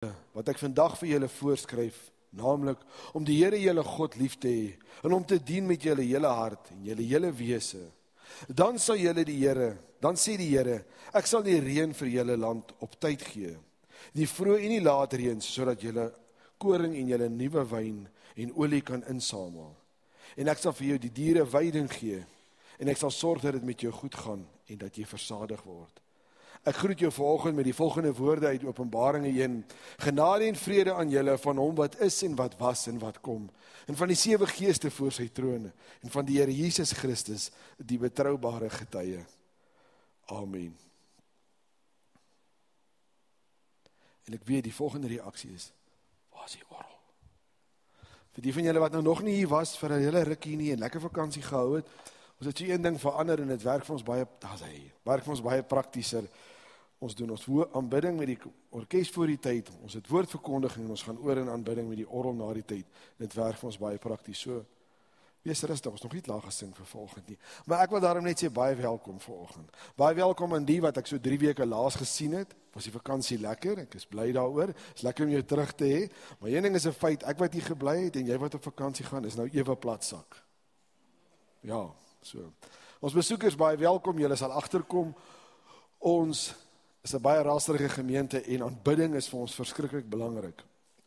wat ek vandag vir julle voorskryf, naamlik om die Here julle God lief te hê en om te dien met julle hele hart en julle hele wese. Dan sê die Here, ek sal die reën vir julle land op tyd gee, die vroeë en die laat reën, sodat julle koring en julle nuwe wyn en olie kan insamel. En ek sal vir jou die diere veiding gee, en ek sal sorg dat dit met jou goed gaan en dat jy versadig word. Ek groet jou vanoggend met die volgende woorde uit Openbaring 1. Genade en vrede aan julle van hom wat is en wat was en wat kom, en van die 7 geeste voor sy troon, en van die Here Jesus Christus, die betroubare getuie. Amen. En ek weet die volgende reaksie is, waar is die orgel? Vir die van julle wat nou nog nie hier was, vir 'n hele rukkie nie, en lekker vakansie gehou het, ons het so een ding verander, en het werk vir ons baie praktischer. Ons doen ons aanbidding met die orkes voor die tyd, ons het woordverkondiging, en ons gaan oor in aanbidding met die orgel na die tyd, en het werk vir ons baie prakties, so, wees rustig, ons nog nie klaar gesing vir volgend nie, maar ek wil daarom net sê, baie welkom vanoggend, baie welkom aan die wat ek so 3 weke laas gesien het, was die vakansie lekker, ek is bly daaroor, is lekker om jou terug te hê, maar een ding is 'n feit, ek wat hier gebly het, en jy wat op vakansie gaan, is nou ewe platsak, ja, so, ons besoekers baie welkom, julle sal agterkom, ons is 'n baie raserige gemeente, en aanbidding is vir ons verskriklik belangrik,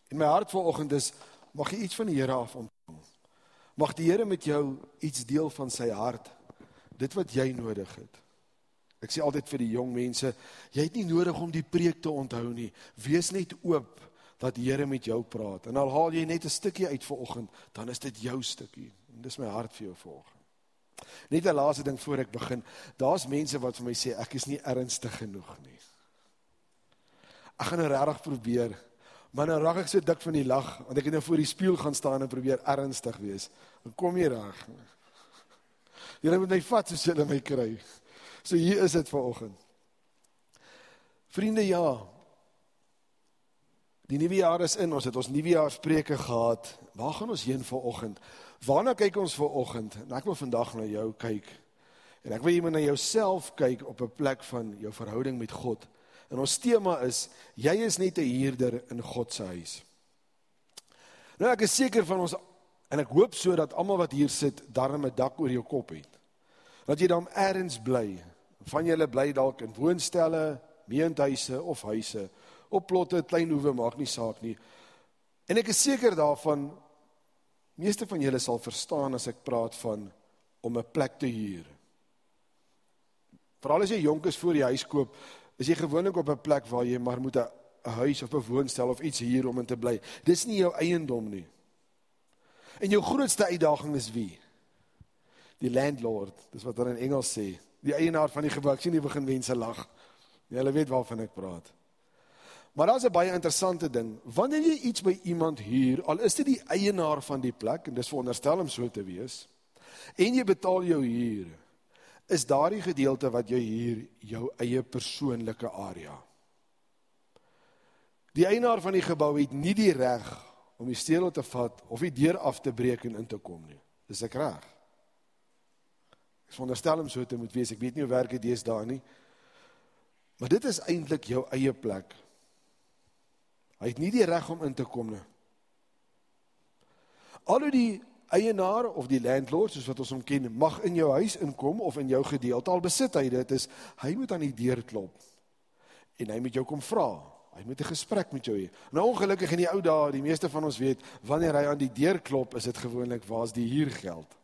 en my hart vanoggend is, mag jy iets van die Here af ontvang, mag die Here met jou iets deel van sy hart, dit wat jy nodig het. Ek sê altyd vir die jong mense, jy het nie nodig om die preek te onthou nie, wees net oop, dat die Here met jou praat, en al haal jy net 'n stukkie uit vanoggend, dan is dit jou stukkie, en dis my hart vir jou vanoggend. Net 'n laaste ding voor ek begin, daar's mense wat vir my sê, ek is nie ernstig genoeg nie. Ek gaan nou regtig probeer, maar nou raak ek so dik van die lag, want ek het nou voor die spieël gaan staan en probeer ernstig wees, dan kom jy reg. Julle moet my vat soos julle my kry. So hier is dit vanoggend. Vriende, ja, die nuwe jaar is in, ons het ons nuwejaarspreke gehad, waar gaan ons heen vanoggend? Waarna kyk ons vanoggend? En ek wil vandag na jou kyk, en ek wil jy na jouself kyk op 'n plek van jou verhouding met God. En ons tema is, jy is net 'n huurder in God se huis. Nou ek is seker van ons, en ek hoop so dat almal wat hier sit, darm 'n dak oor jou kop het. Dat jy dan ergens bly, van julle bly dalk in woonstelle, meentuise of huise, op plotte, klein hoewe, maak nie saak nie. En ek is seker daarvan, meeste van julle sal verstaan as ek praat van, om 'n plek te huur. Veral as jy jonk is voor jy huis koop, is jy gewoonlik op 'n plek waar jy maar moet 'n huis of 'n woonstel of iets huur om in te bly. Dis nie jou eiendom nie. En jou grootste uitdaging is wie? Die landlord, dis wat hulle in Engels sê. Die eienaar van die gebou, ek sien nie begin mense lag. Ja, hulle weet waarvan ek praat. Maar daar is 'n baie interessante ding. Wanneer jy iets by iemand huur, al is dit die eienaar van die plek, en dis veronderstel om so te wees, en jy betaal jou huur, is daardie gedeelte wat jy huur, jou eie persoonlike area. Die eienaar van die gebou het nie die reg om die stelsel te vat, of die deur af te breek en in te kom nie. Dis ek reg. Ek veronderstel om so te moet wees, ek weet nie hoe werk dit is daar nie, maar dit is eintlik jou eie plek. Hy het nie die reg om in te kom nie. Al hoe die eienaar of die landlord, soos wat ons hom ken, mag in jou huis inkom of in jou gedeelte, al besit hy dit, is hy moet aan die deur klop en hy moet jou kom vra. Hy moet 'n gesprek met jou hê. Nou ongelukkig in die ou dae, die meeste van ons weet, wanneer hy aan die deur klop, is dit gewoonlik waar's die huurgeld.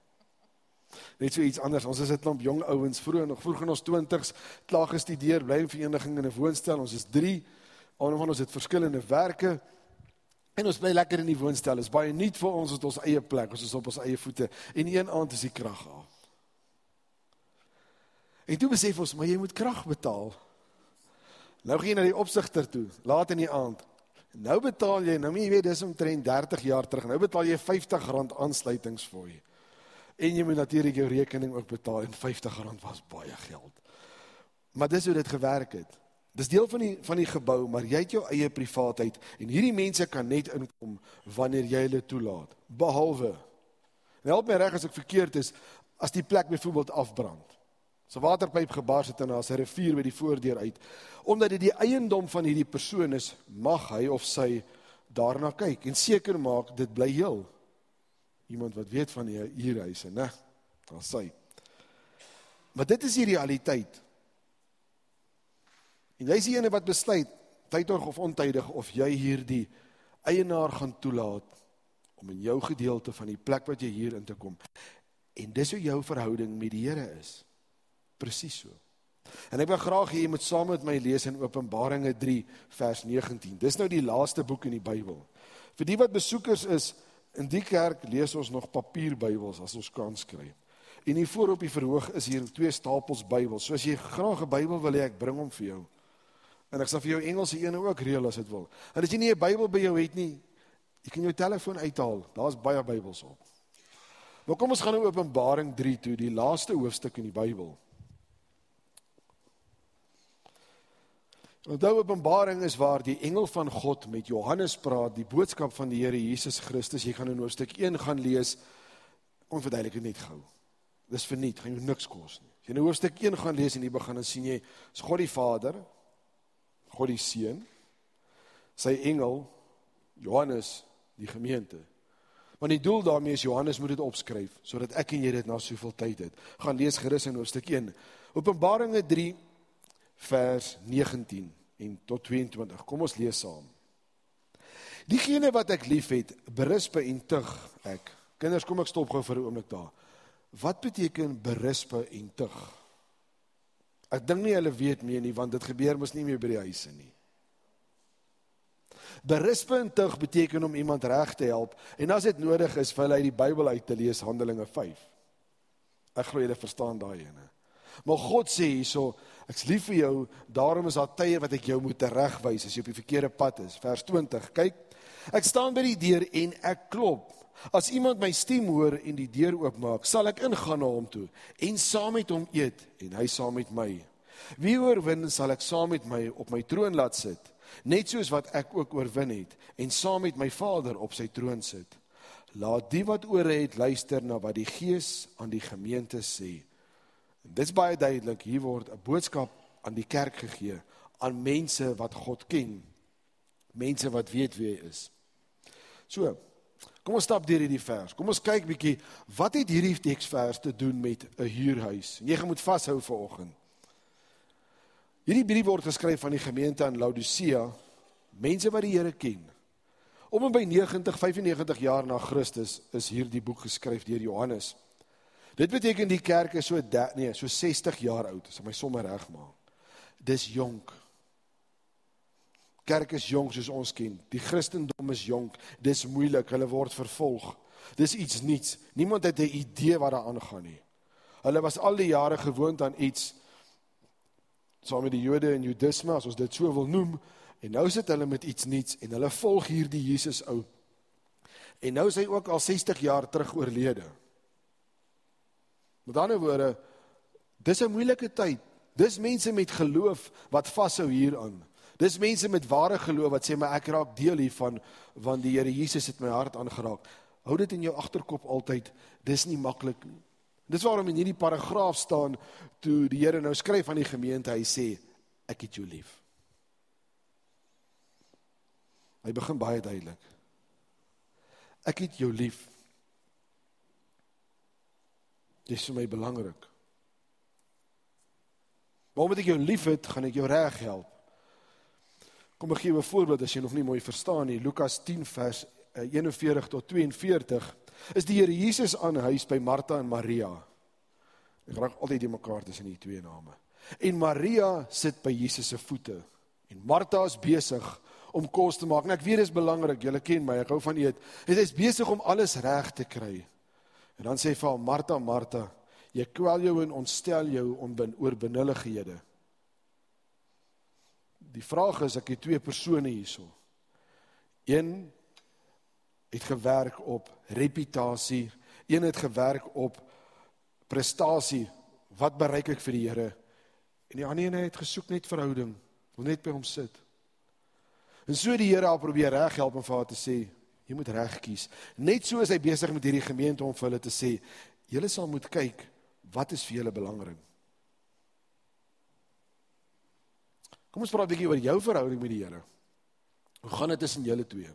Net so iets anders, ons is 'n klomp jong ouens, vroeg in ons 20's, klaar gestudeer, bly in vereniging in 'n woonstel, ons is 3, almal van ons het verskillende werke, en ons bly lekker in die woonstel, is baie nuut vir ons, het ons eie plek, ons is op ons eie voete, en een aand is die krag af. En toe besef ons, maar jy moet krag betaal. Nou gaan jy na die opsigter toe, laat in die aand. Nou betaal jy, nou jy weet, dis omtrent 30 jaar terug, nou betaal jy R50 aansluitingsfooi. En jy moet natuurlik jou rekening ook betaal, en R50 was baie geld. Maar dis hoe dit gewerk het. Dis deel van die gebou, maar jy het jou eie privaatheid, en hierdie mense kan net inkom, wanneer jy hulle toelaat. Behalwe, en help my reg as ek verkeerd is, as die plek byvoorbeeld afbrand. 'n waterpyp gebars het en daar's 'n rivier by die voordeur uit. Omdat dit die eiendom van hierdie persoon is, mag hy of sy daarna kyk en seker maak dit bly heel. Iemand wat weet van die huurhuise, né? Daar sy. Maar dit is die realiteit. En jy is die ene wat besluit, tydig of ontydig, of jy hierdie eienaar gaan toelaat om in jou gedeelte van die plek wat jy hier in te kom. En dis hoe jou verhouding met die Here is. Presies so. En ek wil graag hê jy moet saam met my lees in Openbaringe 3 vers 19. Dis nou die laaste boek in die Bybel. Vir die wat besoekers is, in die kerk lees ons nog papierbybels as ons kans kry. En hier voor op die verhoog is hier 2 stapels Bybels. So as jy graag 'n Bybel wil hê, ek bring hom vir jou. En ek sal vir jou Engelse ene ook reël as dit wil. En as jy nie 'n Bybel by jou het nie, jy kan jou telefoon uithaal. Daar's baie Bybels op. Maar kom ons gaan nou Openbaring 3 toe, die laaste hoofstuk in die Bybel. Onthou, Openbaring is waar die engel van God met Johannes praat, die boodskap van die Here Jesus Christus. Jy gaan in hoofstuk 1 gaan lees, onverduidelik dit net gou. Dis verniet, gaan jou niks kos nie. As jy in hoofstuk 1 gaan lees en die begin, dan sien jy, is God die Vader, God die Seun, sy engel, Johannes, die gemeente. Want die doel daarmee is, Johannes moet dit opskryf, sodat ek en jy dit na soveel tyd het. Gaan lees gerus in hoofstuk 1. Openbaringe 3, vers 19 en tot 22. Kom ons lees saam. Diegene wat ek lief het, berispe en tug ek. Kinders, kom ek stop gou vir 'n oomblik daar. Wat beteken berispe en tug? Ek dink nie hulle weet meer nie, want dit gebeur mos nie meer by die huise nie. Berispe en tug beteken om iemand reg te help, en as dit nodig is, vir hulle uit die Bybel uit te lees, Handelinge 5. Ek glo julle verstaan daai ene. Maar God sê hierso, ek's lief vir jou, daarom is daar tye wat ek jou moet teregwys as jy op die verkeerde pad is. Vers 20, kyk, ek staan by die deur en ek klop. As iemand my stem hoor en die deur oopmaak, sal ek ingaan na hom toe en saam met hom eet en hy saam met my. Wie oorwin sal ek saam met my op my troon laat sit, net soos wat ek ook oorwin het en saam met my Vader op sy troon sit. Laat die wat ore het luister na wat die Gees aan die gemeente sê. En dit is baie duidelik, hier word 'n boodskap aan die kerk gegee, aan mense wat God ken, mense wat weet wie hy is. So, kom ons stap deur hierdie vers, kom ons kyk bietjie, wat het hierdie teksvers te doen met 'n huurhuis? En jy gaan moet vashou vanoggend. Hierdie brief word geskryf van die gemeente aan Laodicea, mense wat die Here ken. Om en by 95 jaar na Christus is hierdie boek geskryf deur Johannes. Dit beteken die kerk is so 60 jaar oud, as ek my somme reg maak. Dis jonk. Kerk is jonk soos ons ken. Die Christendom is jonk. Dis moeilik, hulle word vervolg. Dis iets niets. Niemand het 'n idee wat daar aangaan nie. Hulle was al die jare gewoond aan iets, saam met die Jode en Judisme, as ons dit so wil noem, en nou sit hulle met iets niets, en hulle volg hierdie Jesus ou. En nou is hy ook al 60 jaar terug oorlede. Met ander woorde, dis 'n moeilike tyd. Dis mense met geloof wat vashou hieraan. Dis mense met ware geloof wat sê, maar ek raak deel hiervan, want die Here Jesus het my hart aangeraak. Hou dit in jou agterkop altyd, dis nie maklik nie. Dis waarom in hierdie paragraaf staan, toe die Here nou skryf aan die gemeente, hy sê, ek het jou lief. Hy begin baie duidelik. Ek het jou lief. Dit is vir my belangrik. Maar omdat ek jou lief het, gaan ek jou reg help. Kom ek gee 'n voorbeeld as jy nog nie mooi verstaan nie. Lukas 10 vers 41 tot 42 is die Here Jesus aan huis by Martha en Maria. Ek raak altyd die mekaar tussen die twee name. En Maria sit by Jesus se voete. En Martha is besig om kos te maak. En ek weet dit is belangrik, julle ken my, ek hou van eet. En sy is besig om alles reg te kry. En dan sê hy vir haar, Martha, Martha, jy kwel jou en ontstel jou oor benullighede. Die vraag is, ek het 2 persone hierso. Een het gewerk op reputasie, een het gewerk op prestasie, wat bereik ek vir die Here? En die ander ene het gesoek net verhouding, wil net by hom sit. En so die Here al probeer reg help en vir haar te sê, jy moet reg kies. Net so is hy besig met hierdie gemeente om vir hulle te sê, julle sal moet kyk, wat is vir julle belangrik? Kom ons praat 'n bietjie oor jou verhouding met die Here. Hoe gaan dit tussen julle twee?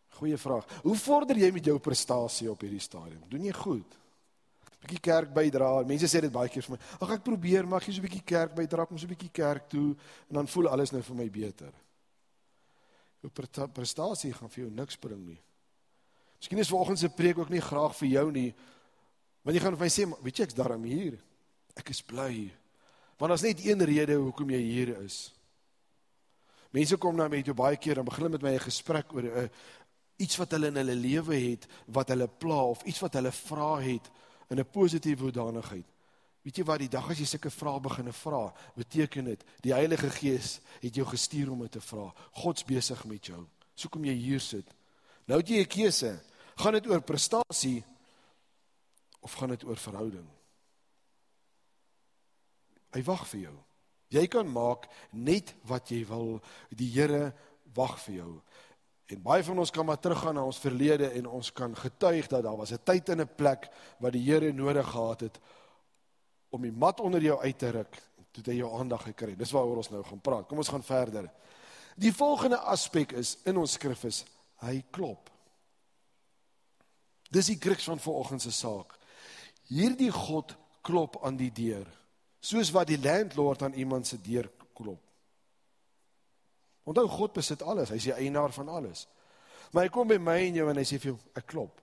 Goeie vraag. Hoe vorder jy met jou prestasie op hierdie stadium? Doen jy goed? Bietjie kerk bydra. Mense sê dit baie keer vir my. Ag, ek probeer, maar ek gee so 'n bietjie kerk bydra, kom so 'n bietjie kerk toe en dan voel alles nou vir my beter. Jou prestasie gaan vir jou niks bring nie. Miskien is vanoggend se preek ook nie graag vir jou nie, want jy gaan vir my sê, weet jy, ek's daarom hier. Ek is bly. Want daar's net een rede hoekom jy hier is. Mense kom nou met jou baie keer en begin met my 'n gesprek oor iets wat hulle in hulle lewe het, wat hulle pla, of iets wat hulle vra het, in 'n positiewe hoedanigheid. Weet jy wat, die dag as jy sulke vrae begin vra, beteken dit, die Heilige Gees het jou gestuur om dit te vra. God's besig met jou. So kom jy hier sit. Nou het jy 'n keuse. Gaan dit oor prestasie, of gaan dit oor verhouding? Hy wag vir jou. Jy kan maak net wat jy wil. Die Here wag vir jou. En baie van ons kan maar teruggaan na ons verlede en ons kan getuig dat daar was 'n tyd en 'n plek wat die Here nodig gehad het om die mat onder jou uit te ruk, en toe het hy jou aandag gekry. Dis waaroor ons nou gaan praat. Kom ons gaan verder. Die volgende aspek is, in ons skrif is, hy klop. Dis die kruks van vanoggend se saak. Hierdie God klop aan die deur, soos wat die landlord aan iemand se deur klop. Onthou, God besit alles, hy is die eienaar van alles. Maar hy kom by my en jou en hy sê vir jou, ek klop.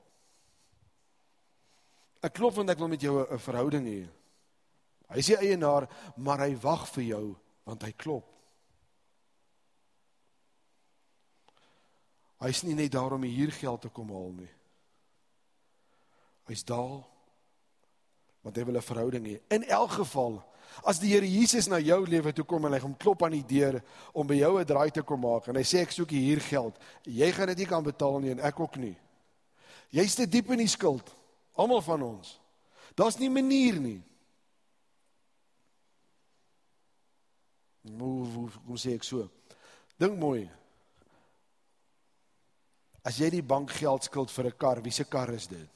Ek klop want ek wil met jou 'n verhouding hê. Hy is die eienaar, maar hy wag vir jou, want hy klop. Hy is nie net daar om hier geld te kom haal nie. Hy is daar, want hy wil 'n verhouding hê. In elk geval, as die Here Jesus na jou lewe toe kom en hy gaan klop aan die deur om by jou 'n draai te kom maak en hy sê ek soek hier geld, jy gaan dit nie kan betaal nie en ek ook nie. Jy's te diep in die skuld, almal van ons. Daar's nie manier nie. Hoe sê ek so? Dink mooi. As jy die bank geld skuld vir 'n kar, wie se kar is dit?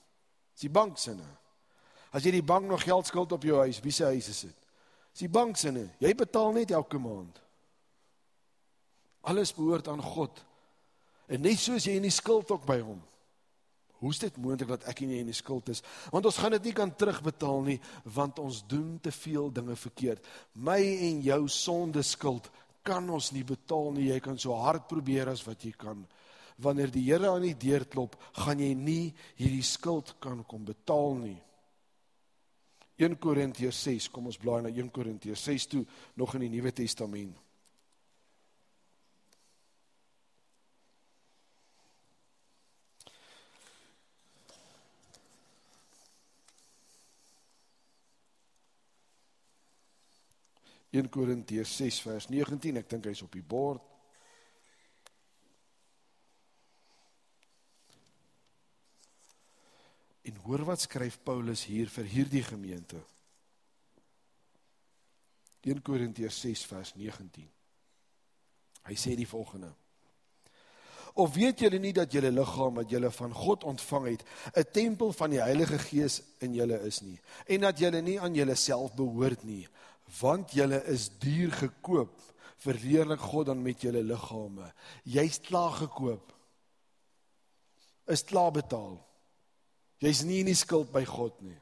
Dis die bank se. As jy die bank nog geld skuld op jou huis, wie se huis is dit? Dis die bank se. Jy betaal net elke maand. Alles behoort aan God. En net soos jy in die skuld ook by hom. Hoe is dit moontlik dat ek en jy in die skuld is? Want ons gaan dit nie kan terugbetaal nie, want ons doen te veel dinge verkeerd. My en jou sonde skuld kan ons nie betaal nie. Jy kan so hard probeer as wat jy kan. Wanneer die Here aan die deur klop, gaan jy nie hierdie skuld kan kom betaal nie. 1 Korintiërs 6, kom ons blaai na 1 Korintiërs 6 toe, nog in die Nuwe Testament. In Korintiërs 6 vers 19, ek dink hy is op die bord. En hoor wat skryf Paulus hier vir hierdie gemeente. 1 Korintiërs 6 vers 19. Hy sê die volgende: Of weet julle nie dat julle liggaam wat julle van God ontvang het, 'n tempel van die Heilige Gees in julle is nie, en dat julle nie aan julleself behoort nie, want julle is duur gekoop, verheerlik God dan met julle liggame. Jy's klaar gekoop, is klaar betaal. Jy's nie in die skuld by God nie.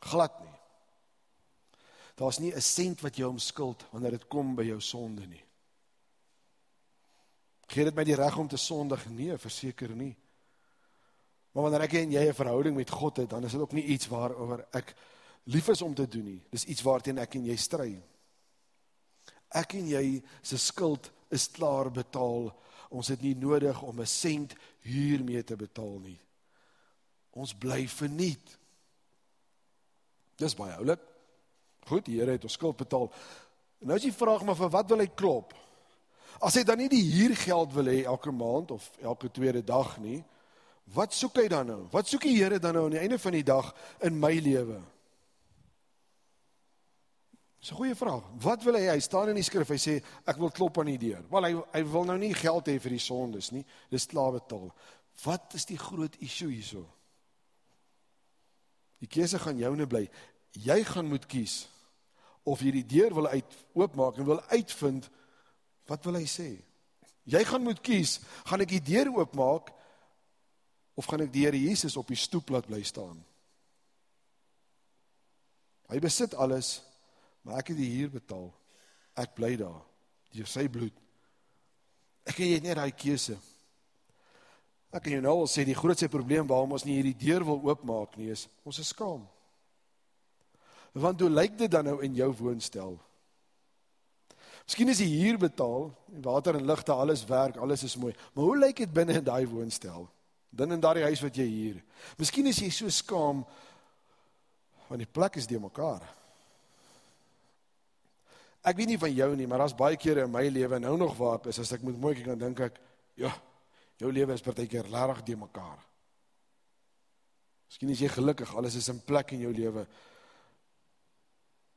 Glad nie. Daar's nie 'n sent wat jy hom skuld wanneer dit kom by jou sonde nie. Gee dit my die reg om te sondig? Nee, verseker nie. Maar wanneer ek en jy 'n verhouding met God het, dan is dit ook nie iets waaroor ek lief is om te doen nie. Dis iets waarteen ek en jy stry. Ek en jy se skuld is klaar betaal. Ons het nie nodig om 'n sent huur mee te betaal nie. Ons bly verniet. Dis baie oulik. Goed, die Here het ons skuld betaal. Nou is die vraag, maar vir wat wil hy klop? As hy dan nie die huurgeld wil hê elke maand of elke tweede dag nie, wat soek hy dan nou? Wat soek die Here dan nou aan die einde van die dag in my lewe? Dis 'n goeie vraag. Wat wil hy? Hy staan in die skrif, hy sê, ek wil klop aan die deur. Wel, hy wil nou nie geld hê vir die sondes nie, dis klaar betaal. Wat is die groot issue hierso? Die keuse gaan joune bly. Jy gaan moet kies of jy die deur wil oopmaak en wil uitvind, wat wil hy sê? Jy gaan moet kies, gaan ek die deur oopmaak, of gaan ek die Here Jesus op die stoep laat bly staan? Hy besit alles, maar ek het die huur betaal. Ek bly daar, deur sy bloed. Ek en jy het net daai keuse. Ek kan jou nou al sê, die grootste probleem waarom ons nie hierdie deur wil oopmaak nie, is, ons is skaam. Want hoe lyk dit dan nou in jou woonstel? Miskien is die huur betaal, water en ligte, alles werk, alles is mooi, maar hoe lyk dit binne in daai woonstel? Binne in daai huis wat jy huur? Miskien is jy so skaam, want die plek is die mekaar. Ek weet nie van jou nie, maar daar's baie kere in my lewe, nou nog waar ek is, as ek moet mooi kyk, dan dink ek, ja, jou lewe is partykeer regtig die mekaar. Miskien is jy gelukkig, alles is in plek in jou lewe,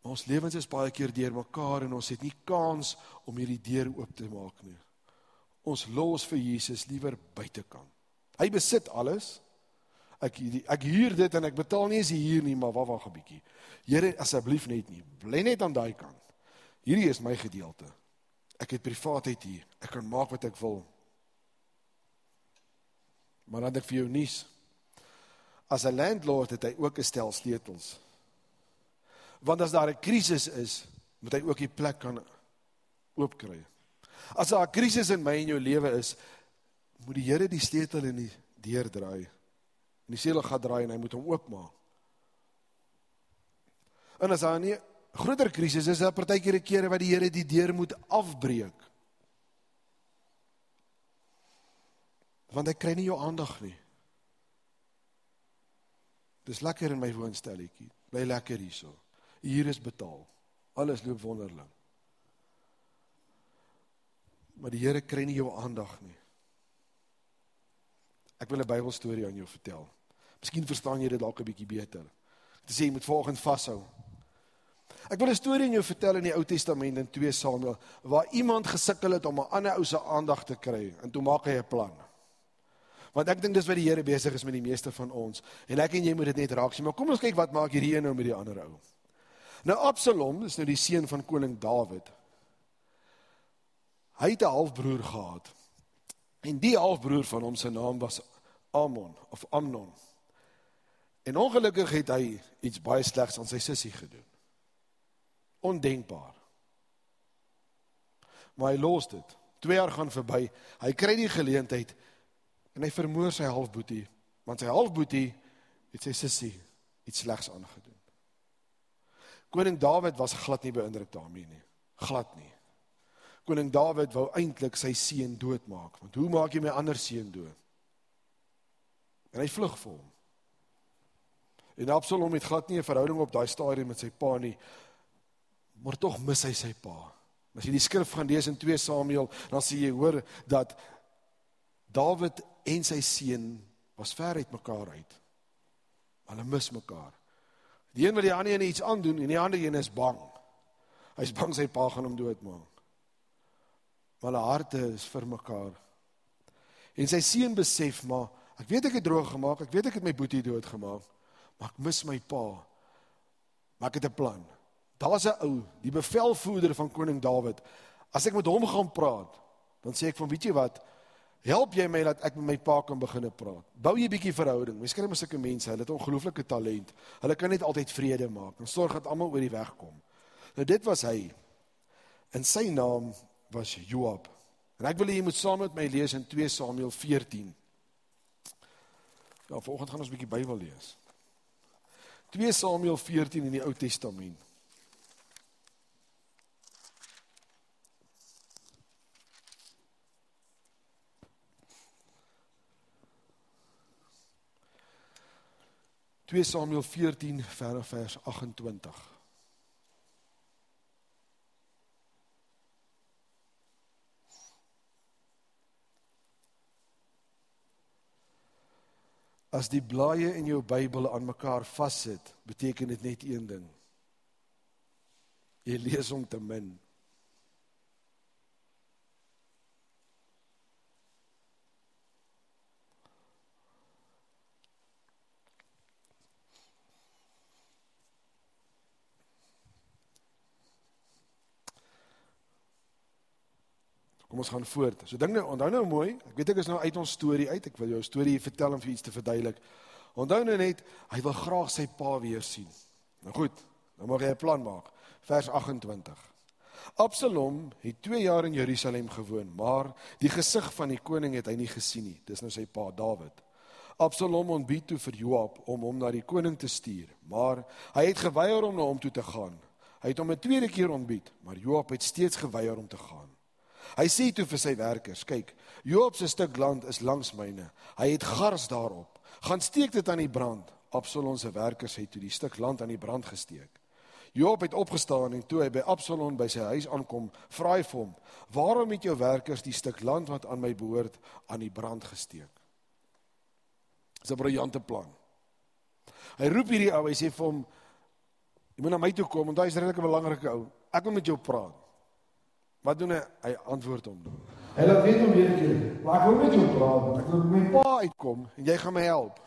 maar ons lewens is baie keer deur mekaar, en ons het nie kans om hierdie deur oop te maak nie. Ons los vir Jesus liewer buitekant. Hy besit alles, ek huur dit en ek betaal nie eens die huur nie, maar wag 'n bietjie. Here, asseblief net nie, bly net aan daai kant. Hierdie is my gedeelte. Ek het privaatheid hier, ek kan maak wat ek wil. Maar dan het ek vir jou nuus. As 'n landlord het hy ook 'n stel sleutels. Want as daar 'n krisis is, moet hy ook die plek kan oopkry. As daar 'n krisis in my en jou lewe is, moet die Here die sleutel in die deur draai. En die sleutel gaan draai en hy moet hom oopmaak. En as daar nie 'n groter krisis is, daar partykeer 'n kere wat die Here die deur moet afbreek. Want hy kry nie jou aandag nie. Dis lekker in my woonstelletjie, bly lekker hierso. Hier is betaal, alles loop wonderlik. Maar die Here kry nie jou aandag nie. Ek wil 'n Bybelstorie aan jou vertel. Miskien verstaan jy dit dalk 'n bietjie beter. Te sê jy moet volgens vashou. Ek wil 'n storie aan jou vertel in die Ou Testament in 2 Samuel, waar iemand gesukkel het om 'n ander ou se aandag te kry, en toe maak hy 'n plan. Want ek dink dis wat die Here besig is met die meeste van ons, en ek en jy moet dit net raak sien, maar kom ons kyk wat maak hierdie een nou met die ander ou. Nou Absalom, is nou die seun van koning Dawid, hy het 'n halfbroer gehad, en die halfbroer van hom se naam was Amnon. En ongelukkig het hy iets baie slegs aan sy sussie gedoen. Ondenkbaar. Maar hy los dit. 2 jaar gaan verby, hy kry die geleentheid, en hy vermoor sy halfboetie, want sy halfboetie het sy sussie iets slegs aangedoen. Koning Dawid was glad nie beïndruk daarmee nie. Glad nie. Koning Dawid wou eintlik sy seun doodmaak, want hoe maak jy my ander seun dood? En hy vlug vir hom. En Absalom het glad nie 'n verhouding op daai stadium met sy pa nie, maar tog mis hy sy pa. As jy die skrif gaan lees in 2 Samuel, dan sien jy hoor dat Dawid en sy seun was ver uit mekaar uit. Hulle mis mekaar. Die een wil die ander ene iets aandoen, en die ander ene is bang. Hy is bang sy pa gaan hom doodmaak. Maar hulle harte is vir mekaar. En sy seun besef, maar ek weet ek het droog gemaak, ek weet ek het my boetie doodgemaak, maar ek mis my pa. Maar ek het 'n plan. Daar's 'n ou, die bevelvoerder van koning Dawid. As ek met hom gaan praat, dan sê ek van, weet jy wat, help jy my dat ek met my pa kan begin praat. Bou jy 'n bietjie verhouding. Mens kry mos sulke mense, hulle het ongelooflike talent. Hulle kan net altyd vrede maak en sorg dat almal oor die weg kom. Nou dit was hy. En sy naam was Joab. En ek wil jy moet saam met my lees in 2 Samuel 14. Ja, vanoggend gaan ons 'n bietjie Bybel lees. 2 Samuel 14 in die Ou Testament. Samuel 14 vers 28. As die blaaie in jou Bybel aan mekaar vassit, beteken dit net een ding. Jy lees hom te min. Kom ons gaan voort. So ding nou, onthou nou mooi, ek weet ek is nou uit ons storie uit, ek wil jou storie vertel om vir iets te verduidelik. Onthou nou net, hy wil graag sy pa weer sien. Nou goed, nou mag hy 'n plan maak. Vers 28. Absalom het 2 jaar in Jerusalem gewoon, maar die gesig van die koning het hy nie gesien nie. Dis nou sy pa Dawid. Absalom ontbied toe vir Joab om hom na die koning te stuur, maar hy het geweier om na hom toe te gaan. Hy het hom 'n tweede keer ontbied, maar Joab het steeds geweier om te gaan. Hy sê toe vir sy werkers, kyk, Joab se stuk land is langs myne. Hy het gars daarop. Gaan steek dit aan die brand. Absalom se werkers het toe die stuk land aan die brand gesteek. Joab het opgestaan en toe hy by Absalom by sy huis aankom, vra hy vir hom, waarom het jou werkers die stuk land wat aan my behoort aan die brand gesteek? Dis 'n briljante plan. Hy roep hierdie ou, hy sê vir hom, jy moet na my toe kom, want hy is redelik 'n belangrike ou. Ek wil met jou praat. Wat doen hy? Hy antwoord hom. Hy laat weet hom weer 'n keer, maar ek wil met jou praat, ek wil met my pa uitkom, en jy gaan my help.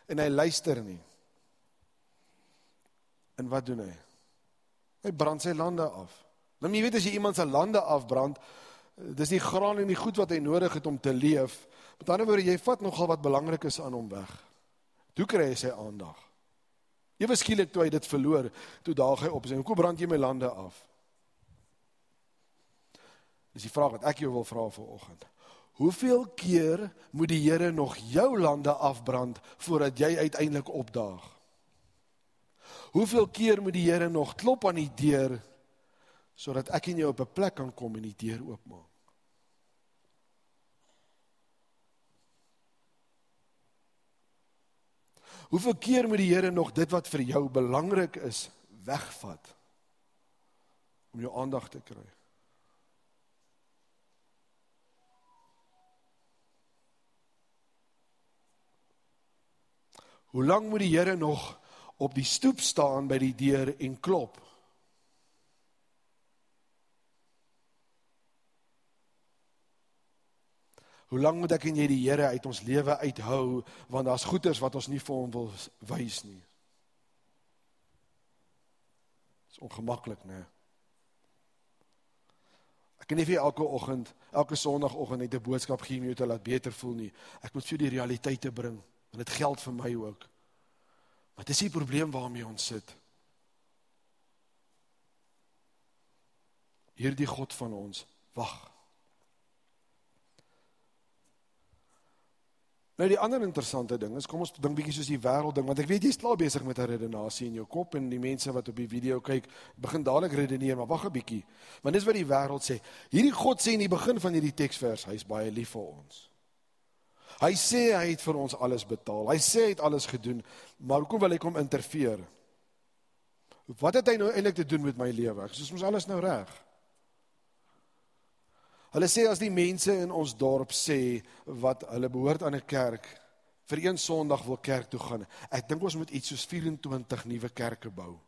En hy luister nie. En wat doen hy? Hy brand sy lande af. Nou jy weet as jy iemand sy lande afbrand, dis die graan en die goed wat hy nodig het om te leef. Met ander woorde, jy vat nogal wat belangrik is aan hom weg. Toe kry hy sy aandag. Ewe skielik toe hy dit verloor, toe daag hy op en sê, hoekom brand jy my lande af? Dis die vraag wat ek jou wil vra vanoggend. Hoeveel keer moet die Here nog jou lande afbrand voordat jy uiteindelik opdaag? Hoeveel keer moet die Here nog klop aan die deur sodat ek en jy op 'n plek kan kom en die deur oopmaak? Hoeveel keer moet die Here nog dit wat vir jou belangrik is wegvat om jou aandag te kry? Hoe lang moet die Here nog op die stoep staan by die deur en klop? Hoe lang moet ek en jy die Here uit ons lewe uithou, want daar's goeders wat ons nie vir hom wil wys nie. Dit is ongemaklik, né? Ek kan nie vir elke oggend, elke sondagoggend net 'n boodskap gee om jou te laat beter voel nie. Ek moet vir die realiteite bring. En dit geld vir my ook. Maar dit is die probleem waarmee ons sit. Hierdie God van ons, wag. Nou die ander interessante ding is, kom ons dink bietjie soos die wêreld ding, want ek weet jy is klaar besig met 'n redenasie in jou kop, en die mense wat op die video kyk, begin dadelik redeneer, maar wag 'n bietjie. Want dis wat die wêreld sê. Hierdie God sê in die begin van hierdie teksvers, hy is baie lief vir ons. Hy sê hy het vir ons alles betaal. Hy sê hy het alles gedoen, maar hoekom wil hy kom interfereer? Wat het hy nou eintlik te doen met my lewe? Soos ons alles nou reg. Hulle sê as die mense in ons dorp sê wat hulle behoort aan 'n kerk, vir een Sondag wil kerk toe gaan. Ek dink ons moet iets soos 24 nuwe kerke bou.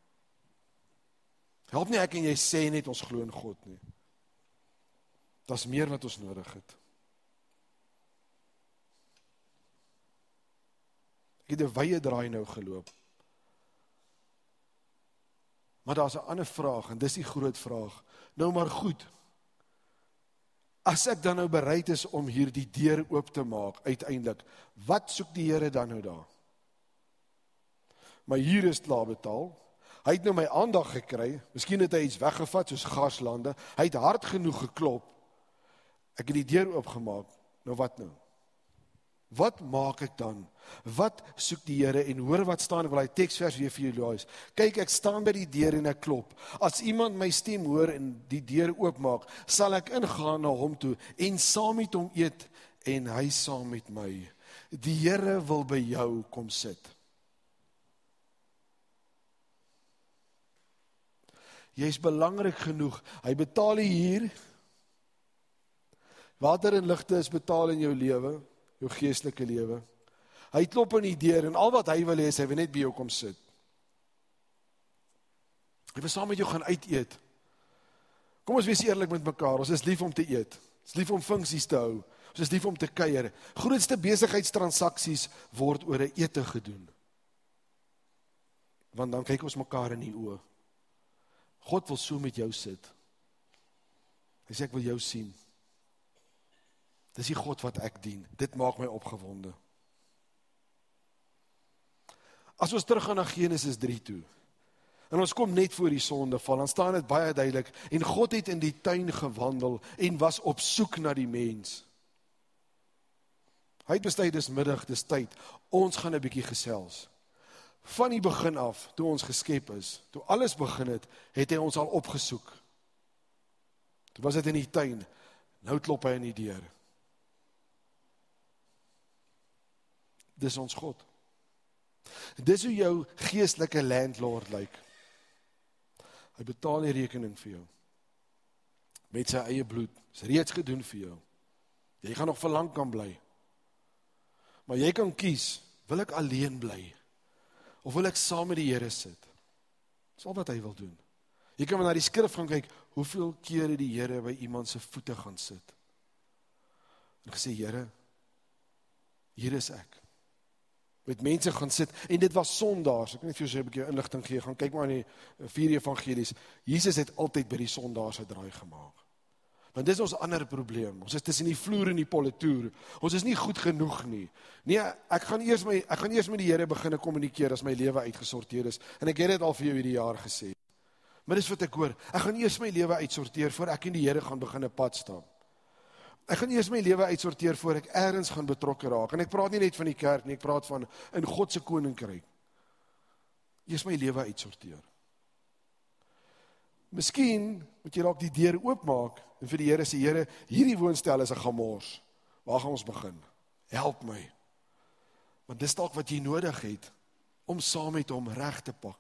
Help nie ek en jy sê net ons glo in God nie. Daar's meer wat ons nodig het. Ek het 'n wye draai nou geloop. Maar daar's 'n ander vraag, en dis die groot vraag. Nou maar goed, as ek dan nou bereid is om hier die deur oop te maak, uiteindelik, wat soek die Here dan nou daar? My huur is klaar betaal, hy het nou my aandag gekry, miskien het hy iets weggevat, soos gaslande, hy het hard genoeg geklop, ek het die deur oopgemaak, nou wat nou? Wat maak ek dan? Wat soek die Here? En hoor wat staan, ek wil hy teksvers weer vir julle lees. Kyk, ek staan by die deur en ek klop. As iemand my stem hoor en die deur oopmaak, sal ek ingaan na hom toe en saam met hom eet en hy saam met my. Die Here wil by jou kom sit. Jy is belangrik genoeg. Hy betaal hier. Water en ligte is betaal in jou lewe. Jou geestelike lewe. Hy klop aan die deur en al wat hy wil hê is hy wil net by jou kom sit. Hy wil saam met jou gaan uit eet. Kom ons wees eerlik met mekaar, ons is lief om te eet. Ons is lief om funksies te hou. Ons is lief om te kuier. Grootste besigheidstransaksies word oor 'n ete gedoen. Want dan kyk ons mekaar in die oë. God wil so met jou sit. Hy sê ek wil jou sien. Dis die God wat ek dien. Dit maak my opgewonde. As ons teruggaan na Genesis 3 toe, en ons kom net voor die sondeval, dan staan dit baie duidelik, en God het in die tuin gewandel, en was op soek na die mens. Hy het besluit, dis middag, dis tyd, ons gaan 'n bietjie gesels. Van die begin af, toe ons geskep is, toe alles begin het hy ons al opgesoek. Toe was dit in die tuin, nou klop hy aan die deur. Dis ons God. Dis hoe jou geestelike landlord lyk. Hy betaal die rekening vir jou. Met sy eie bloed. Is reeds gedoen vir jou. Jy gaan nog vir lank kan bly. Maar jy kan kies, wil ek alleen bly? Of wil ek saam met die Here sit? Dis al wat hy wil doen. Jy kan na die skrif gaan kyk, hoeveel kere die Here by iemand se voete gaan sit. En gesê, Here, hier is ek. Met mense gaan sit, en dit was sondaars, ek weet vir jou so 'n bietjie inligting gee, gaan kyk maar in die 4 evangelies, Jesus het altyd by die sondaars 'n draai gemaak. Want dis ons ander probleem, ons is tussen die vloer en die politoer, ons is nie goed genoeg nie. Nee, ek gaan eers met die Here begin kommunikeer as my lewe uitgesorteer is, en ek het dit al vir jou hierdie jaar gesê. Maar dis wat ek hoor, ek gaan eers my lewe uitsorteer, voor ek en die Here gaan begin 'n pad stap. Ek gaan eers my lewe uitsorteer, voor ek ergens gaan betrokke raak, en ek praat nie net van die kerk nie, ek praat van in God se koninkryk. Eers my lewe uitsorteer. Miskien moet jy dalk die deur oopmaak, en vir die Here sê, Here, hierdie woonstel is 'n gemors. Waar gaan ons begin? Help my. Want dis dalk wat jy nodig het, om saam met hom reg te pak.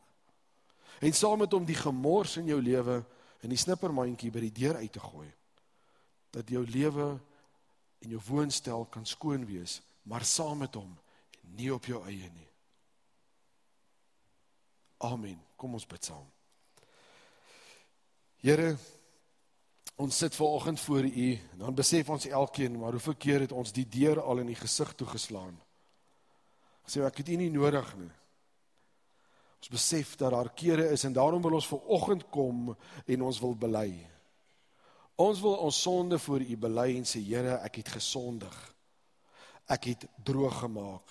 En saam met hom die gemors in jou lewe, in die snippermandjie by die deur uit te gooi. Dat jou lewe en jou woonstel kan skoon wees, maar saam met hom, nie op jou eie nie. Amen. Kom ons bid saam. Here, ons sit vanoggend voor U, en dan besef ons elkeen, maar hoeveel keer het ons die deur al in die gesig toegeslaan. Sê, ek het U nie nodig nie. Ons besef dat daar kere is, en daarom wil ons vanoggend kom, en ons wil bely. Ons wil ons sonde voor U bely en sê, Here, ek het gesondig. Ek het droog gemaak.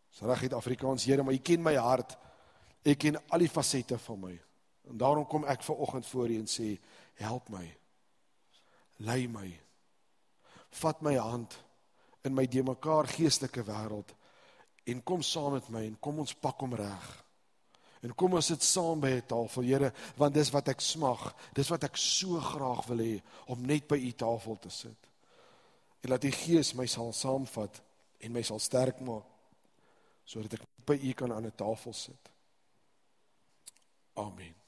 Dis reguit Afrikaans, Here, maar U ken my hart. U ken al die fasette van my. En daarom kom ek vanoggend voor U en sê, help my. Lei my. Vat my hand in my de mekaar geestelike wêreld en kom saam met my en kom ons pak hom reg. En kom ons sit saam by 'n tafel, Here, want dis wat ek smag, dis wat ek so graag wil hê, om net by U tafel te sit. En laat die Gees my sal saamvat en my sal sterk maak, sodat ek by U kan aan 'n tafel sit. Amen.